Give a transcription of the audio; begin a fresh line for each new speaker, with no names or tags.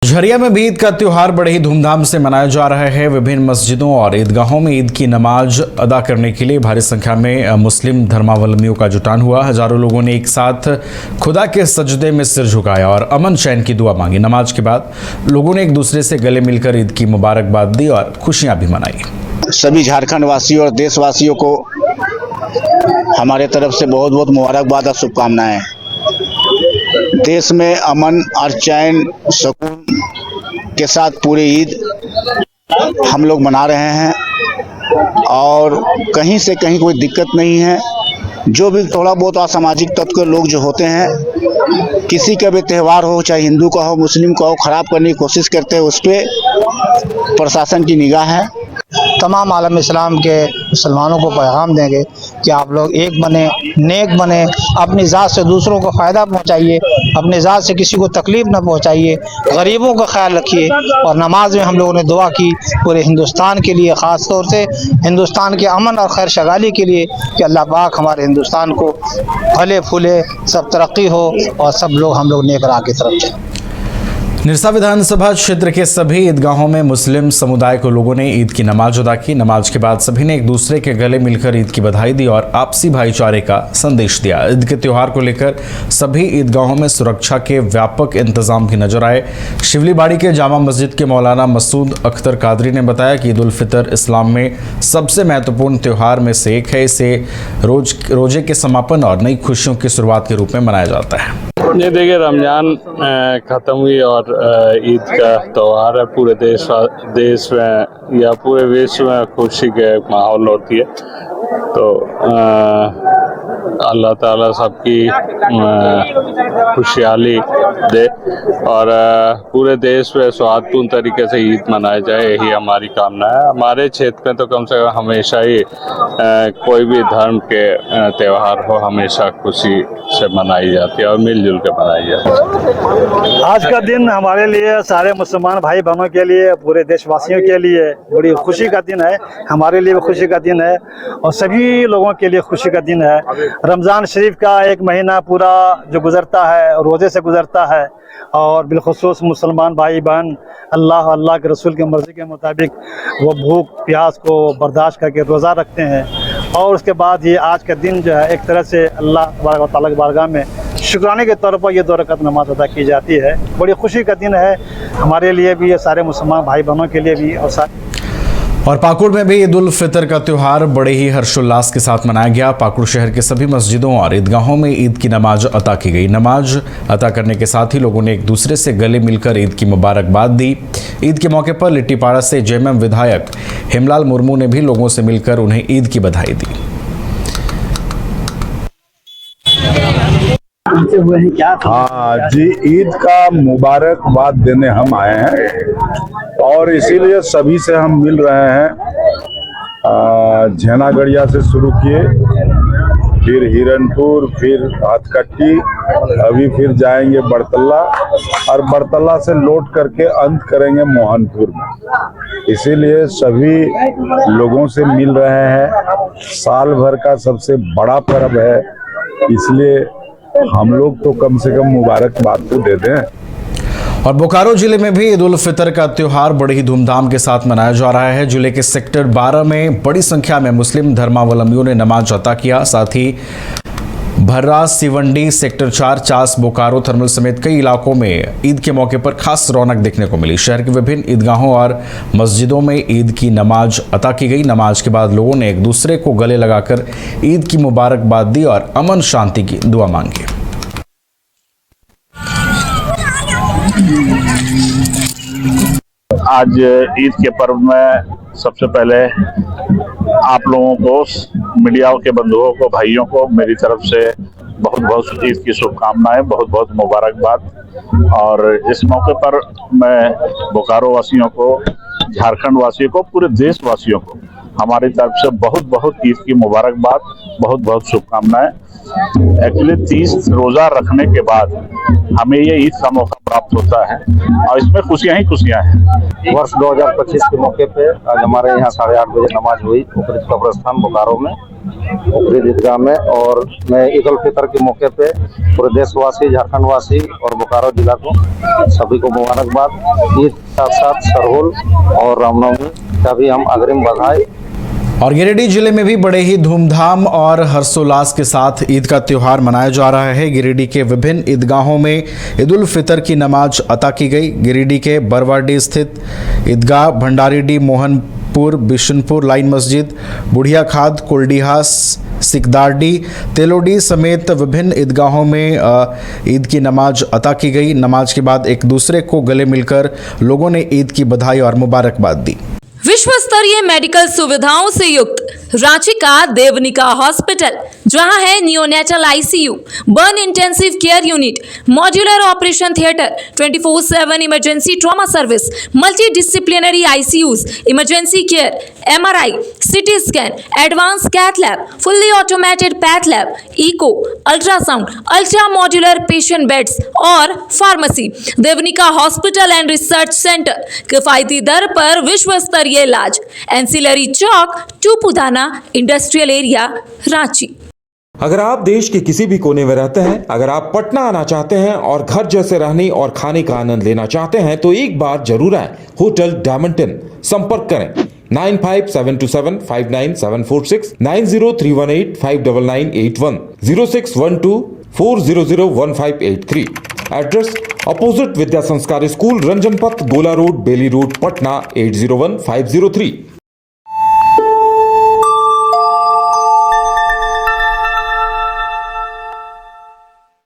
झरिया में भी ईद का त्योहार बड़े ही धूमधाम से मनाया जा रहा है। विभिन्न मस्जिदों और ईदगाहों में ईद की नमाज अदा करने के लिए भारी संख्या में मुस्लिम धर्मावलंबियों का जुटान हुआ। हजारों लोगों ने एक साथ खुदा के सजदे में सिर झुकाया और अमन चैन की दुआ मांगी। नमाज के बाद लोगों ने एक दूसरे से गले मिलकर ईद की मुबारकबाद दी और खुशियां भी मनाई।
सभी झारखंड वासियों और देशवासियों को हमारे तरफ से बहुत बहुत मुबारकबाद और शुभकामनाएं। देश में अमन और चैन सुकून के साथ पूरी ईद हम लोग मना रहे हैं और कहीं से कहीं कोई दिक्कत नहीं है। जो भी थोड़ा बहुत असामाजिक तत्व के लोग जो होते हैं, किसी का भी त्यौहार हो, चाहे हिंदू का हो मुस्लिम का हो, खराब करने की कोशिश करते हैं, उस पर प्रशासन की निगाह है।
तमाम आलम इस्लाम के मुसलमानों को पैगाम देंगे कि आप लोग एक बने, नेक बने, अपनी ज़ात से दूसरों को फ़ायदा पहुंचाइए, अपनी ज़ात से किसी को तकलीफ़ न पहुंचाइए, गरीबों का ख्याल रखिए। और नमाज में हम लोगों ने दुआ की पूरे हिंदुस्तान के लिए, ख़ास तौर से हिंदुस्तान के अमन और खैर शगाली के लिए कि अल्लाह पाक हमारे हिंदुस्तान को फले फूले, सब तरक्की हो और सब लोग हम लोग नेक राह की तरफ जाएं।
निरसा विधानसभा क्षेत्र के सभी ईदगाहों में मुस्लिम समुदाय को लोगों ने ईद की नमाज अदा की। नमाज के बाद सभी ने एक दूसरे के गले मिलकर ईद की बधाई दी और आपसी भाईचारे का संदेश दिया। ईद के त्योहार को लेकर सभी ईदगाहों में सुरक्षा के व्यापक इंतजाम भी नजर आए। शिवलीबाड़ी के जामा मस्जिद के मौलाना मसूद अख्तर कादरी ने बताया कि ईद उल फितर इस्लाम में सबसे महत्वपूर्ण त्योहार में से एक है। इसे रोजे के समापन और नई खुशियों की शुरुआत के रूप में मनाया जाता है।
ये देखिए, रमजान ख़त्म हुई और ईद का त्यौहार है। पूरे देश में या पूरे विश्व में खुशी के माहौल होती है। तो अल्लाह ताला सबकी खुशहाली दे और पूरे देश में स्वादपूर्ण तरीके से ईद मनाई जाए, यही हमारी कामना है। हमारे क्षेत्र में तो कम से कम हमेशा ही कोई भी धर्म के त्यौहार हो, हमेशा खुशी से मनाई जाती है और मिलजुल के मनाई जाती है।
आज का दिन हमारे लिए, सारे मुसलमान भाई बहनों के लिए, पूरे देशवासियों के लिए बड़ी खुशी का दिन है। हमारे लिए भी खुशी का दिन है और सभी लोगों के लिए खुशी का दिन है। रमज़ान शरीफ का एक महीना पूरा जो गुज़रता है रोज़े से गुज़रता है और बिलखुसूस मुसलमान भाई बहन अल्लाह के रसूल की मर्ज़ी के मुताबिक वो भूख प्यास को बर्दाश्त करके रोज़ा रखते हैं। और उसके बाद ये आज का दिन जो है एक तरह से अल्लाह तबारक व तआला की बारगाह में शुक्राने के तौर पर ये 2 रकात नमाज अदा की जाती है। बड़ी खुशी का दिन है हमारे लिए भी, सारे मुसलमान भाई बहनों के लिए भी।
और पाकुड़ में भी ईद उल फितर का त्योहार बड़े ही हर्षोल्लास के साथ मनाया गया। पाकुड़ शहर के सभी मस्जिदों और ईदगाहों में ईद की नमाज अता की गई। नमाज अता करने के साथ ही लोगों ने एक दूसरे से गले मिलकर ईद की मुबारकबाद दी। ईद के मौके पर लिट्टीपाड़ा से जेएमएम विधायक हेमलाल मुर्मू ने भी लोगों से मिलकर उन्हें ईद की बधाई दी।
हाँ जी, ईद का मुबारकबाद देने हम आए हैं और इसीलिए सभी से हम मिल रहे हैं। झेनागढ़िया से शुरू किए, फिर हिरनपुर, फिर हथकट्टी, अभी फिर जाएंगे बड़तल्ला और बड़तल्ला से लौट करके अंत करेंगे मोहनपुर में। इसीलिए सभी लोगों से मिल रहे हैं। साल भर का सबसे बड़ा पर्व है, इसलिए हम लोग तो कम से कम मुबारकबाद तो दे दें।
और बोकारो जिले में भी ईद उल फितर का त्योहार बड़ी ही धूमधाम के साथ मनाया जा रहा है। जिले के सेक्टर 12 में बड़ी संख्या में मुस्लिम धर्मावलंबियों ने नमाज अता किया। साथ ही भर्रा, सिवंडी, सेक्टर 4, चास, बोकारो, थर्मल समेत कई इलाकों में ईद के मौके पर खास रौनक देखने को मिली। शहर के विभिन्न ईदगाहों और मस्जिदों में ईद की नमाज अता की गई। नमाज के बाद लोगों ने एक दूसरे को गले लगाकर ईद की मुबारकबाद दी और अमन शांति की दुआ मांगी।
आज ईद के पर्व में सबसे पहले आप लोगों को, मीडिया के बंधुओं को, भाइयों को मेरी तरफ से बहुत बहुत ईद की शुभकामनाएं, बहुत बहुत मुबारकबाद। और इस मौके पर मैं बोकारो वासियों को, झारखंड वासियों को, पूरे देश वासियों को हमारी तरफ से बहुत बहुत ईद की मुबारकबाद, बहुत बहुत शुभकामनाएं। एक्चुअली 30 रोजा रखने के बाद हमें ये ईद का मौका प्राप्त होता है और इसमें खुशियां ही खुशियां हैं।
वर्ष 2025 के मौके पे आज हमारे यहाँ 8:30 बजे नमाज हुई उकरीद कब्रिस्तान बोकारो में, उकरीद ईदगाह में। और मैं ईद उल फितर के मौके पे पूरे देशवासी, झारखंड वासी और बोकारो जिला को सभी को मुबारकबाद। ईद के साथ साथ सरहुल और रामनवमी का भी हम अग्रिम बधाई।
और गिरिडीह जिले में भी बड़े ही धूमधाम और हर्षोल्लास के साथ ईद का त्यौहार मनाया जा रहा है। गिरिडीह के विभिन्न ईदगाहों में ईद उल फितर की नमाज अता की गई। गिरिडीह के बरवाडीह स्थित ईदगाह, भंडारीडीह, मोहनपुर, बिशनपुर लाइन मस्जिद, बुढ़िया खाद, कुलडीहा, सिकदारडी, तेलोडी समेत विभिन्न ईदगाहों में ईद की नमाज अता की गई। नमाज के बाद एक दूसरे को गले मिलकर लोगों ने ईद की बधाई और मुबारकबाद दी।
विश्व स्तरीय मेडिकल सुविधाओं से युक्त रांची का देवनिका हॉस्पिटल, जहां है neonatal ICU, burn intensive care unit, modular operation theatre, 24/7 emergency trauma service, multidisciplinary ICUs, emergency care, MRI, CT scan, advance cath lab, fully automated path lab, echo, ultrasound, ultra modular patient beds और pharmacy. Devanika hospital and research centre, किफायती दर पर विश्व स्तरीय इलाज, ancillary Chowk, Tupudana industrial area, Ranchi.
अगर आप देश के किसी भी कोने में रहते हैं, अगर आप पटना आना चाहते हैं और घर जैसे रहने और खाने का आनंद लेना चाहते हैं तो एक बार जरूर आए होटल डायमंड इन। संपर्क करें 9572759746, 9031859981, 0612400158 एड्रेस अपोजिट विद्या संस्कार स्कूल, रंजन पथ, गोला रोड, बेली रोड, पटना 801503।